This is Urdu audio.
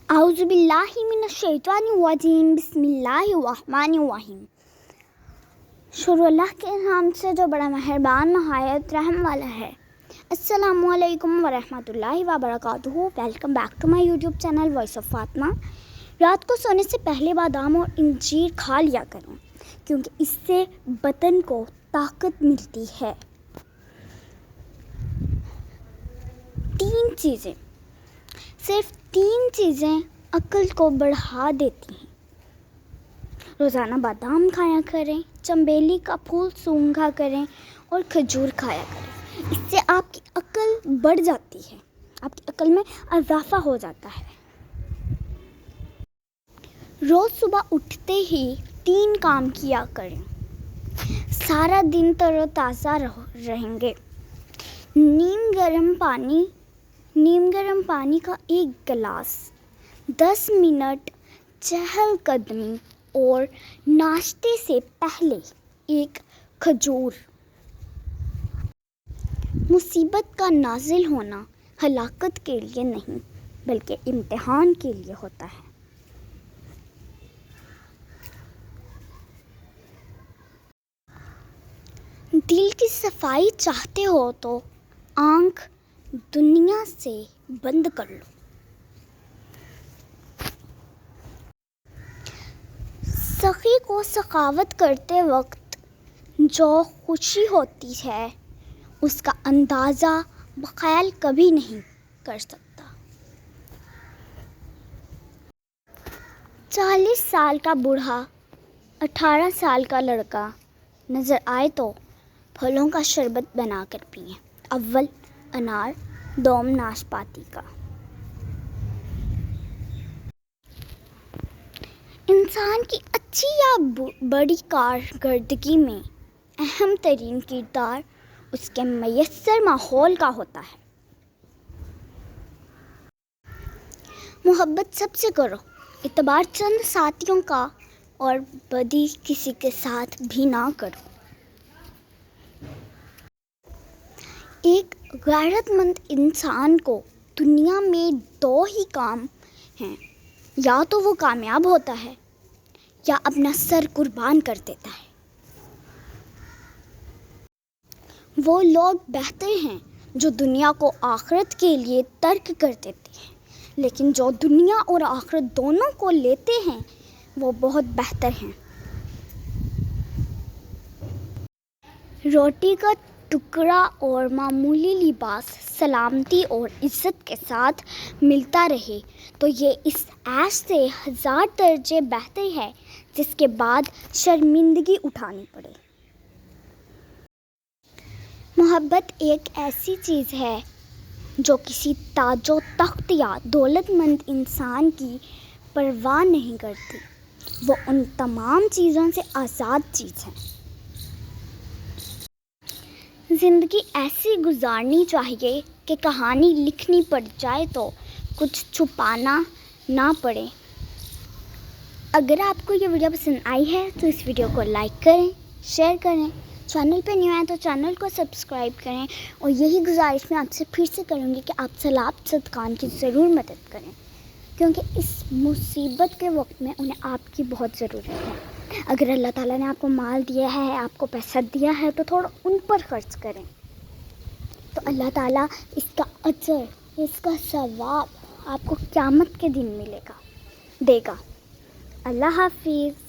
اعوذ باللہ من الشیطان الرجیم، بسم اللہ الرحمن الرحیم۔ شروع اللہ کے نام سے جو بڑا مہربان نہایت رحم والا ہے۔ السلام علیکم ورحمۃ اللہ وبرکاتہ۔ Welcome back to my YouTube channel voice of Fatima. رات کو سونے سے پہلے بادام اور انجیر کھا لیا کریں کیونکہ اس سے بدن کو طاقت ملتی ہے۔ 3 چیزیں عقل کو بڑھا دیتی ہیں۔ روزانہ بادام کھایا کریں، چنبیلی کا پھول سونگھا کریں اور کھجور کھایا کریں۔ اس سے آپ کی عقل بڑھ جاتی ہے، آپ کی عقل میں اضافہ ہو جاتا ہے۔ روز صبح اٹھتے ہی 3 کام کیا کریں، سارا دن تر و تازہ رہیں گے۔ نیم گرم پانی کا 1 گلاس، 10 منٹ چہل قدمی اور ناشتے سے پہلے 1 کھجور۔ مصیبت کا نازل ہونا ہلاکت کے لیے نہیں بلکہ امتحان کے لیے ہوتا ہے۔ دل کی صفائی چاہتے ہو تو آنکھ دنیا سے بند کر لو۔ سخی کو سخاوت کرتے وقت جو خوشی ہوتی ہے اس کا اندازہ بخیل کبھی نہیں کر سکتا۔ 40 سال کا بوڑھا 18 سال کا لڑکا نظر آئے تو پھلوں کا شربت بنا کر پئیں، اول انار، دوم ناشپاتی کا۔ انسان کی اچھی یا بڑی کارکردگی میں اہم ترین کردار اس کے میسر ماحول کا ہوتا ہے۔ محبت سب سے کرو، اعتبار چند ساتھیوں کا اور بدی کسی کے ساتھ بھی نہ کرو۔ ایک غیرت مند انسان کو دنیا میں 2 ہی کام ہیں، یا تو وہ کامیاب ہوتا ہے یا اپنا سر قربان کر دیتا ہے۔ وہ لوگ بہتر ہیں جو دنیا کو آخرت کے لیے ترک کر دیتے ہیں، لیکن جو دنیا اور آخرت دونوں کو لیتے ہیں وہ بہت بہتر ہیں۔ روٹی کا ٹکڑا اور معمولی لباس سلامتی اور عزت کے ساتھ ملتا رہے تو یہ اس عیش سے 1000 درجے بہتر ہے جس کے بعد شرمندگی اٹھانی پڑے۔ محبت ایک ایسی چیز ہے جو کسی تاج و تخت یا دولت مند انسان کی پرواہ نہیں کرتی، وہ ان تمام چیزوں سے آزاد چیز ہے۔ زندگی ایسی گزارنی چاہیے کہ کہانی لکھنی پڑ جائے تو کچھ چھپانا نہ پڑے۔ اگر آپ کو یہ ویڈیو پسند آئی ہے تو اس ویڈیو کو لائک کریں، شیئر کریں، چینل پہ نیو ہیں تو چینل کو سبسکرائب کریں، اور یہی گزارش میں آپ سے پھر سے کروں گی کہ آپ سلاب صدقان کی ضرور مدد کریں کیونکہ اس مصیبت کے وقت میں انہیں آپ کی بہت ضرورت ہے۔ اگر اللہ تعالیٰ نے آپ کو مال دیا ہے، آپ کو پیسہ دیا ہے تو تھوڑا ان پر خرچ کریں تو اللہ تعالیٰ اس کا اجر، اس کا ثواب آپ کو قیامت کے دن دے گا۔ اللہ حافظ۔